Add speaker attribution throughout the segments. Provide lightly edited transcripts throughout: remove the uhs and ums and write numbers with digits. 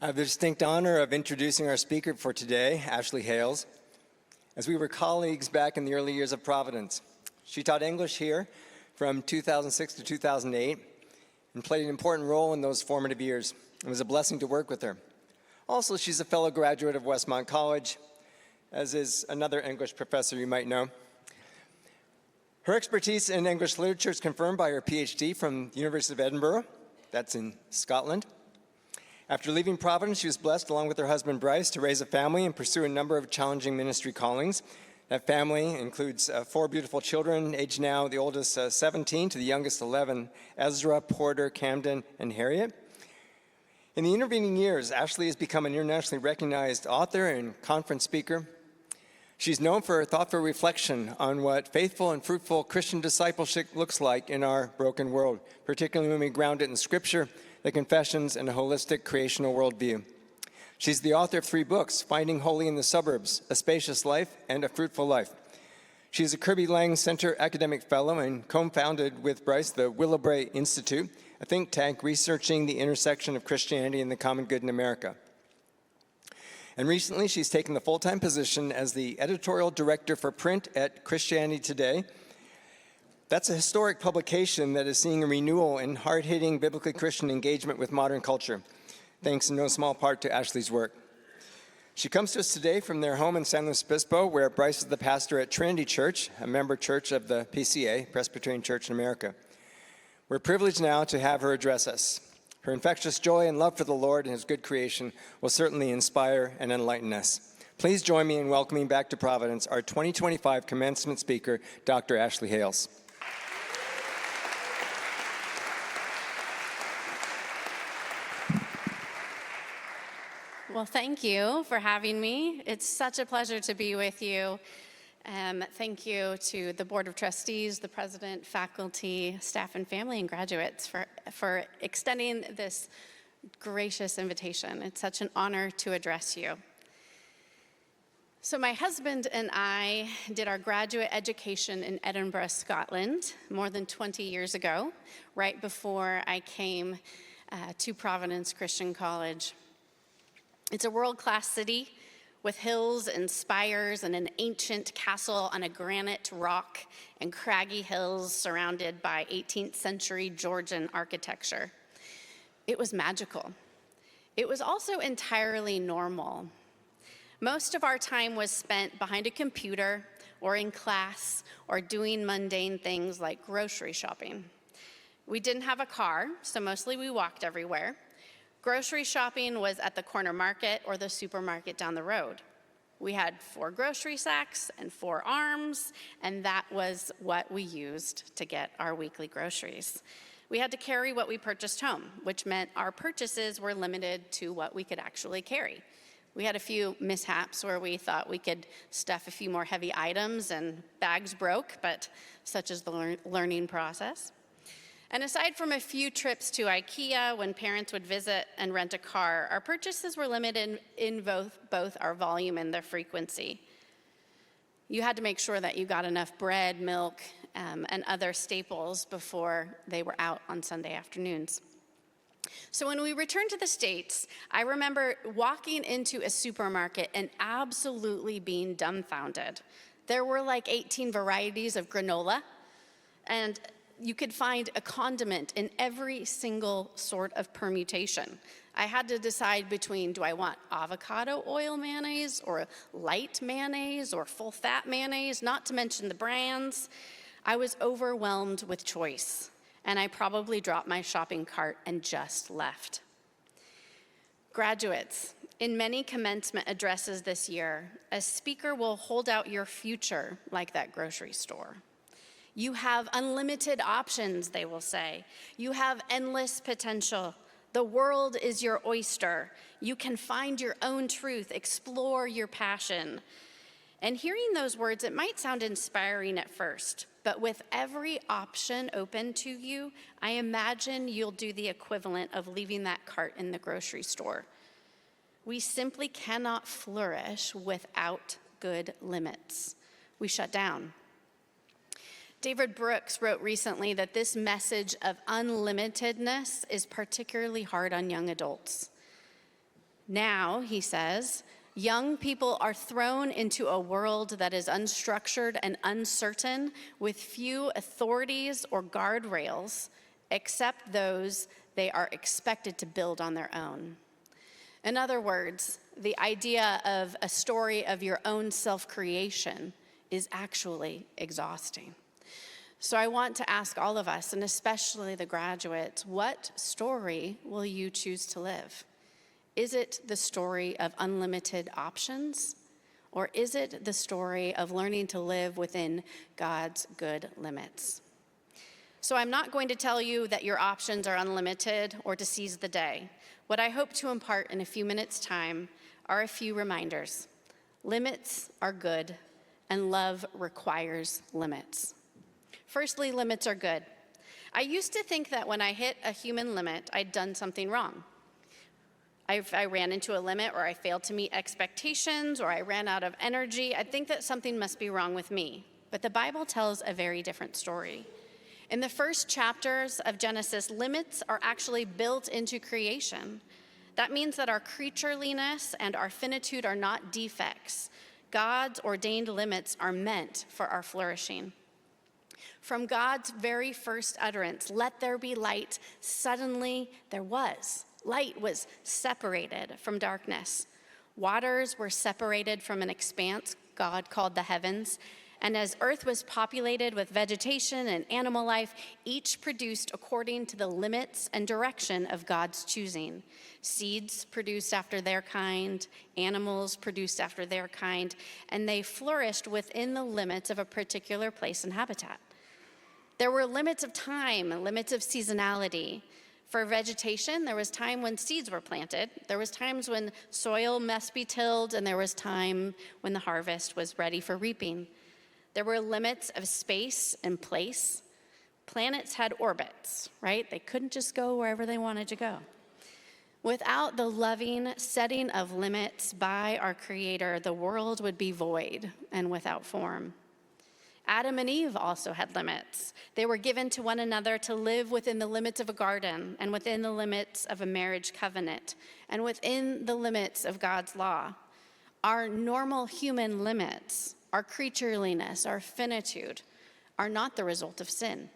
Speaker 1: I have the distinct honor of introducing our speaker for today, Ashley Hales. As we were colleagues back in the early years of Providence, she taught English here from 2006 to 2008 and played an important role in those formative years. It was a blessing to work with her. Also, she's a fellow graduate of Westmont College, as is another English professor you might know. Her expertise in English literature is confirmed by her PhD from the University of Edinburgh, that's in Scotland. After leaving Providence, she was blessed, along with her husband Bryce, to raise a family and pursue a number of challenging ministry callings. That family includes 4 beautiful children, aged now the oldest 17 to the youngest 11, Ezra, Porter, Camden, and Harriet. In the intervening years, Ashley has become an internationally recognized author and conference speaker. She's known for her thoughtful reflection on what faithful and fruitful Christian discipleship looks like in our broken world, particularly when we ground it in Scripture, the Confessions, and a holistic creational worldview. She's the author of 3 books, Finding Holy in the Suburbs, A Spacious Life, and A Fruitful Life. She's a Kirby Lang Center academic fellow and co-founded with Bryce the Willowbrae Institute, a think tank researching the intersection of Christianity and the common good in America. And recently, she's taken the full-time position as the editorial director for print at Christianity Today. That's a historic publication that is seeing a renewal in hard-hitting biblically Christian engagement with modern culture, thanks in no small part to Ashley's work. She comes to us today from their home in San Luis Obispo, where Bryce is the pastor at Trinity Church, a member church of the PCA, Presbyterian Church in America. We're privileged now to have her address us. Her infectious joy and love for the Lord and his good creation will certainly inspire and enlighten us. Please join me in welcoming back to Providence our 2025 commencement speaker, Dr. Ashley Hales.
Speaker 2: Well, thank you for having me. It's such a pleasure to be with you. Thank you to the Board of Trustees, the President, faculty, staff, and family, and graduates for extending this gracious invitation. It's such an honor to address you. So my husband and I did our graduate education in Edinburgh, Scotland, more than 20 years ago, right before I came to Providence Christian College. It's a world-class city with hills and spires and an ancient castle on a granite rock and craggy hills surrounded by 18th century Georgian architecture. It was magical. It was also entirely normal. Most of our time was spent behind a computer or in class or doing mundane things like grocery shopping. We didn't have a car, so mostly we walked everywhere. Grocery shopping was at the corner market or the supermarket down the road. We had 4 grocery sacks and 4 arms, and that was what we used to get our weekly groceries. We had to carry what we purchased home, which meant our purchases were limited to what we could actually carry. We had a few mishaps where we thought we could stuff a few more heavy items and bags broke, but such is the learning process. And aside from a few trips to IKEA when parents would visit and rent a car, our purchases were limited in both our volume and their frequency. You had to make sure that you got enough bread, milk, and other staples before they were out on Sunday afternoons. So when we returned to the States, I remember walking into a supermarket and absolutely being dumbfounded. There were like 18 varieties of granola, and you could find a condiment in every single sort of permutation. I had to decide between, do I want avocado oil mayonnaise or light mayonnaise or full fat mayonnaise, not to mention the brands. I was overwhelmed with choice, and I probably dropped my shopping cart and just left. Graduates, in many commencement addresses this year, a speaker will hold out your future like that grocery store. You have unlimited options, they will say. You have endless potential. The world is your oyster. You can find your own truth, explore your passion. And hearing those words, it might sound inspiring at first, but with every option open to you, I imagine you'll do the equivalent of leaving that cart in the grocery store. We simply cannot flourish without good limits. We shut down. David Brooks wrote recently that this message of unlimitedness is particularly hard on young adults. Now, he says, young people are thrown into a world that is unstructured and uncertain, with few authorities or guardrails, except those they are expected to build on their own. In other words, the idea of a story of your own self-creation is actually exhausting. So I want to ask all of us, and especially the graduates, what story will you choose to live? Is it the story of unlimited options, or is it the story of learning to live within God's good limits? So I'm not going to tell you that your options are unlimited or to seize the day. What I hope to impart in a few minutes' time are a few reminders. Limits are good, and love requires limits. Firstly, limits are good. I used to think that when I hit a human limit, I'd done something wrong. If I ran into a limit, or I failed to meet expectations, or I ran out of energy, I'd think that something must be wrong with me. But the Bible tells a very different story. In the first chapters of Genesis, limits are actually built into creation. That means that our creatureliness and our finitude are not defects. God's ordained limits are meant for our flourishing. From God's very first utterance, "Let there be light," suddenly there was. Light was separated from darkness. Waters were separated from an expanse God called the heavens. And as earth was populated with vegetation and animal life, each produced according to the limits and direction of God's choosing. Seeds produced after their kind, animals produced after their kind, and they flourished within the limits of a particular place and habitat. There were limits of time, limits of seasonality. For vegetation, there was time when seeds were planted. There was times when soil must be tilled, and there was time when the harvest was ready for reaping. There were limits of space and place. Planets had orbits, right? They couldn't just go wherever they wanted to go. Without the loving setting of limits by our Creator, the world would be void and without form. Adam and Eve also had limits. They were given to one another to live within the limits of a garden, and within the limits of a marriage covenant, and within the limits of God's law. Our normal human limits, our creatureliness, our finitude, are not the result of sin.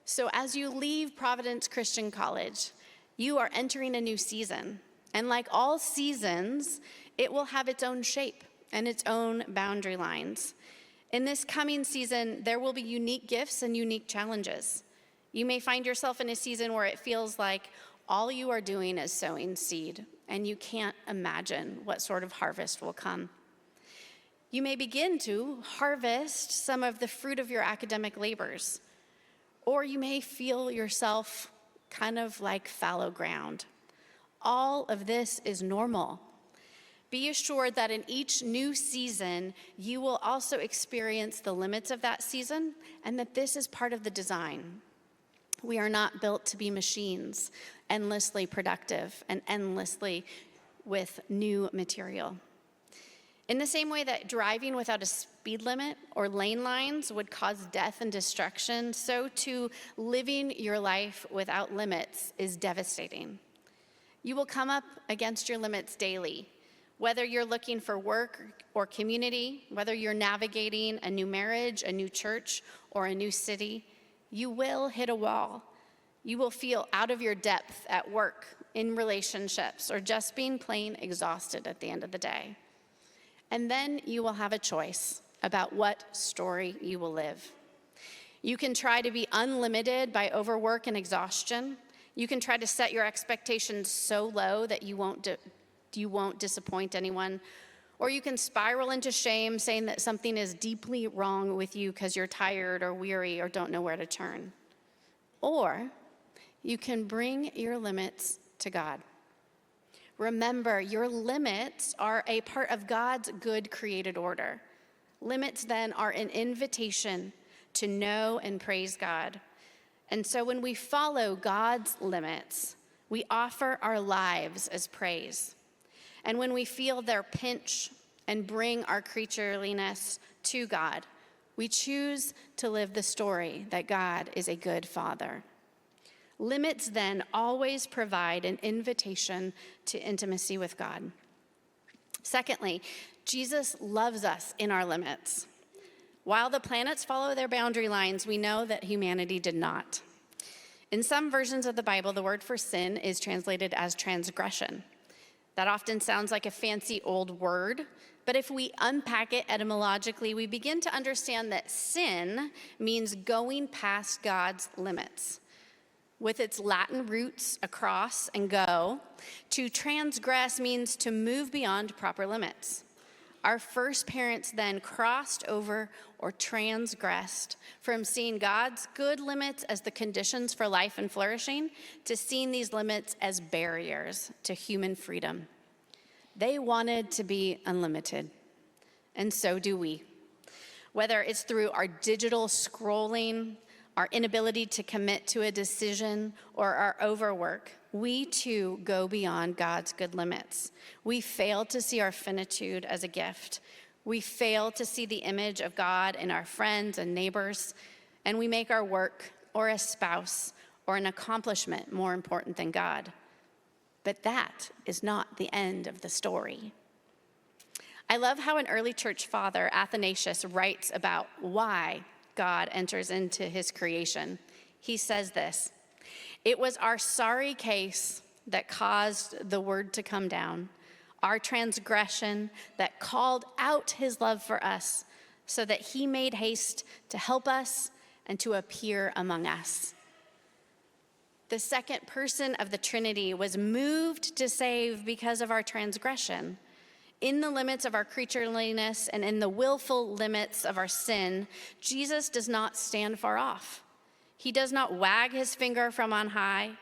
Speaker 2: So as you leave Providence Christian College, you are entering a new season. And like all seasons, it will have its own shape and its own boundary lines. In this coming season, there will be unique gifts and unique challenges. You may find yourself in a season where it feels like all you are doing is sowing seed, and you can't imagine what sort of harvest will come. You may begin to harvest some of the fruit of your academic labors, or you may feel yourself kind of like fallow ground. All of this is normal. Be assured that in each new season, you will also experience the limits of that season, and that this is part of the design. We are not built to be machines, endlessly productive and endlessly with new material. In the same way that driving without a speed limit or lane lines would cause death and destruction, so too living your life without limits is devastating. You will come up against your limits daily. Whether you're looking for work or community, whether you're navigating a new marriage, a new church, or a new city, you will hit a wall. You will feel out of your depth at work, in relationships, or just being plain exhausted at the end of the day. And then you will have a choice about what story you will live. You can try to be unlimited by overwork and exhaustion. You can try to set your expectations so low that you won't disappoint anyone, or you can spiral into shame, saying that something is deeply wrong with you because you're tired or weary or don't know where to turn. Or you can bring your limits to God. Remember, your limits are a part of God's good created order. Limits then are an invitation to know and praise God. And so when we follow God's limits, we offer our lives as praise. And when we feel their pinch and bring our creatureliness to God, we choose to live the story that God is a good Father. Limits then always provide an invitation to intimacy with God. Secondly, Jesus loves us in our limits. While the planets follow their boundary lines, we know that humanity did not. In some versions of the Bible, the word for sin is translated as transgression. That often sounds like a fancy old word, but if we unpack it etymologically, we begin to understand that sin means going past God's limits. With its Latin roots across and go, to transgress means to move beyond proper limits. Our first parents then crossed over or transgressed from seeing God's good limits as the conditions for life and flourishing to seeing these limits as barriers to human freedom. They wanted to be unlimited, and so do we. Whether it's through our digital scrolling, our inability to commit to a decision, or our overwork, we too go beyond God's good limits. We fail to see our finitude as a gift. We fail to see the image of God in our friends and neighbors, and we make our work or a spouse or an accomplishment more important than God. But that is not the end of the story. I love how an early church father, Athanasius, writes about why God enters into his creation. He says this: "It was our sorry case that caused the word to come down, our transgression that called out his love for us, so that he made haste to help us and to appear among us." The second person of the Trinity was moved to save because of our transgression. In the limits of our creatureliness and in the willful limits of our sin, Jesus does not stand far off. He does not wag his finger from on high,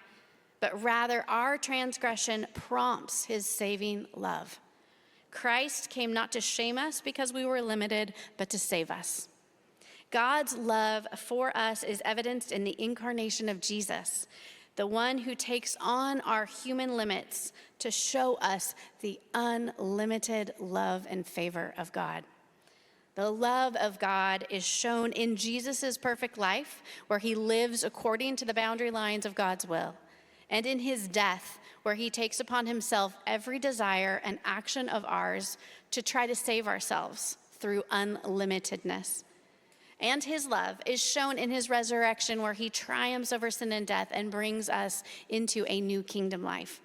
Speaker 2: but rather our transgression prompts his saving love. Christ came not to shame us because we were limited, but to save us. God's love for us is evidenced in the incarnation of Jesus, the one who takes on our human limits to show us the unlimited love and favor of God. The love of God is shown in Jesus' perfect life, where he lives according to the boundary lines of God's will, and in his death, where he takes upon himself every desire and action of ours to try to save ourselves through unlimitedness. And his love is shown in his resurrection, where he triumphs over sin and death and brings us into a new kingdom life.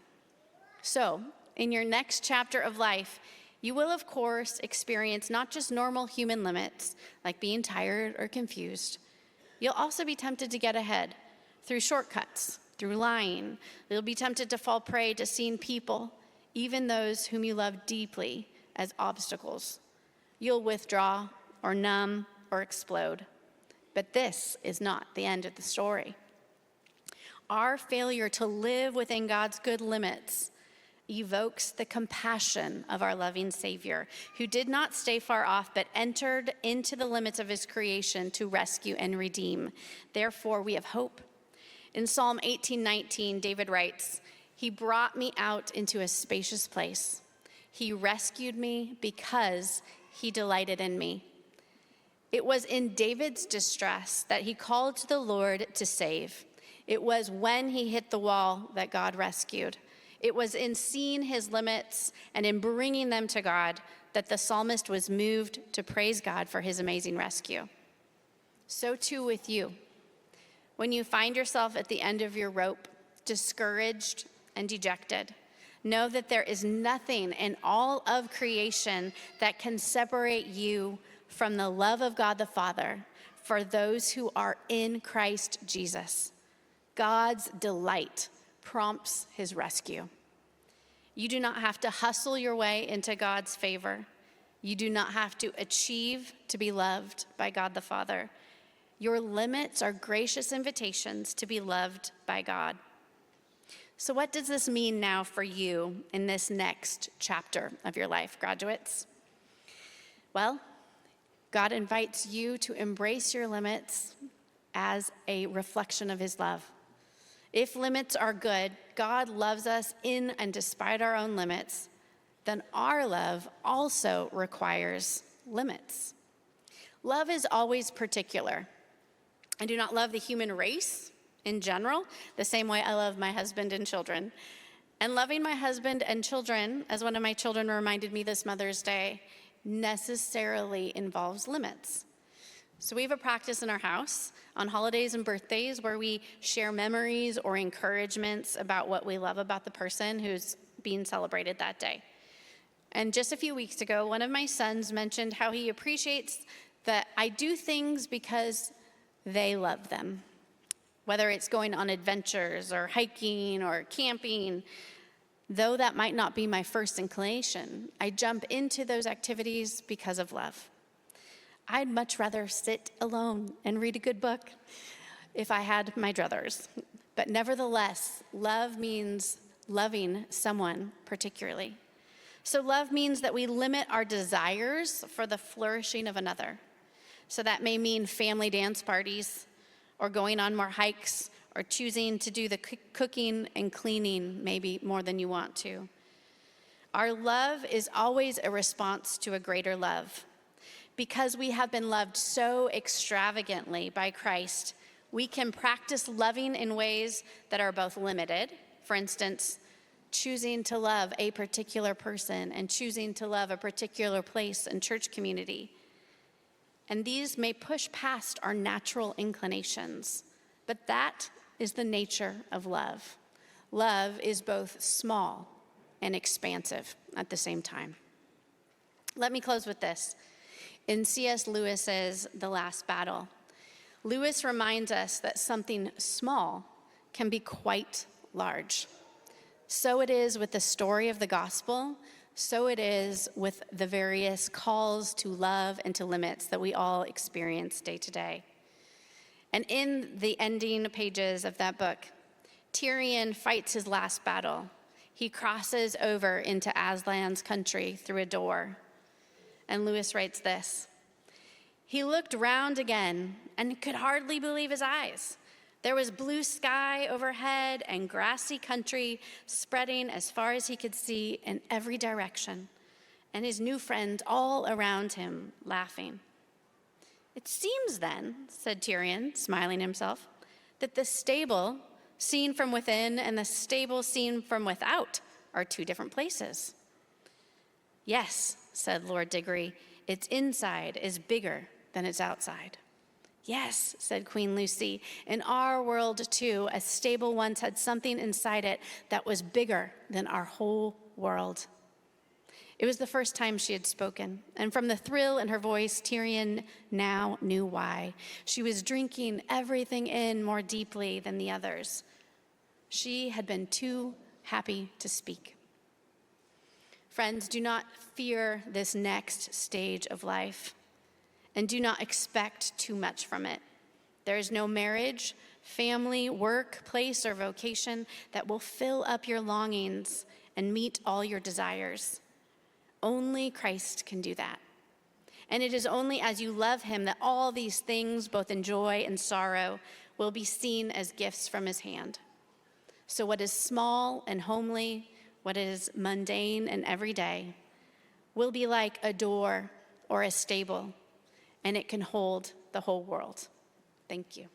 Speaker 2: So, in your next chapter of life, you will, of course, experience not just normal human limits, like being tired or confused. You'll also be tempted to get ahead through shortcuts, through lying. You'll be tempted to fall prey to seeing people, even those whom you love deeply, as obstacles. You'll withdraw or numb or explode. But this is not the end of the story. Our failure to live within God's good limits evokes the compassion of our loving Savior, who did not stay far off, but entered into the limits of his creation to rescue and redeem. Therefore, we have hope. In Psalm 18:19, David writes, "He brought me out into a spacious place. He rescued me because he delighted in me." It was in David's distress that he called to the Lord to save. It was when he hit the wall that God rescued. It was in seeing his limits and in bringing them to God that the psalmist was moved to praise God for his amazing rescue. So too with you. When you find yourself at the end of your rope, discouraged and dejected, know that there is nothing in all of creation that can separate you from the love of God the Father for those who are in Christ Jesus. God's delight prompts his rescue. You do not have to hustle your way into God's favor. You do not have to achieve to be loved by God the Father. Your limits are gracious invitations to be loved by God. So what does this mean now for you in this next chapter of your life, graduates? Well, God invites you to embrace your limits as a reflection of his love. If limits are good, God loves us in and despite our own limits, then our love also requires limits. Love is always particular. I do not love the human race in general, the same way I love my husband and children. And loving my husband and children, as one of my children reminded me this Mother's Day, necessarily involves limits. So we have a practice in our house on holidays and birthdays where we share memories or encouragements about what we love about the person who's being celebrated that day. And just a few weeks ago, one of my sons mentioned how he appreciates that I do things because they love them. Whether it's going on adventures or hiking or camping, though that might not be my first inclination, I jump into those activities because of love. I'd much rather sit alone and read a good book if I had my druthers. But nevertheless, love means loving someone particularly. So love means that we limit our desires for the flourishing of another. So that may mean family dance parties, or going on more hikes, or choosing to do the cooking and cleaning maybe more than you want to. Our love is always a response to a greater love. Because we have been loved so extravagantly by Christ, we can practice loving in ways that are both limited. For instance, choosing to love a particular person and choosing to love a particular place and church community. And these may push past our natural inclinations, but that is the nature of love. Love is both small and expansive at the same time. Let me close with this. In C.S. Lewis's The Last Battle, Lewis reminds us that something small can be quite large. So it is with the story of the gospel, so it is with the various calls to love and to limits that we all experience day to day. And in the ending pages of that book, Tyrion fights his last battle. He crosses over into Aslan's country through a door. And Lewis writes this: "He looked round again and could hardly believe his eyes. There was blue sky overhead and grassy country spreading as far as he could see in every direction, and his new friends all around him laughing. 'It seems then,' said Tyrion, smiling himself, 'that the stable seen from within and the stable seen from without are two different places.' 'Yes,' said Lord Diggory, 'its inside is bigger than its outside.' 'Yes,' said Queen Lucy, 'in our world, too, a stable once had something inside it that was bigger than our whole world.' It was the first time she had spoken, and from the thrill in her voice, Tyrion now knew why. She was drinking everything in more deeply than the others. She had been too happy to speak. Friends, do not fear this next stage of life, and do not expect too much from it. There is no marriage, family, work, place, or vocation that will fill up your longings and meet all your desires. Only Christ can do that. And it is only as you love him that all these things, both in joy and sorrow, will be seen as gifts from his hand. So what is small and homely, what is mundane and everyday, will be like a door or a stable, and it can hold the whole world. Thank you.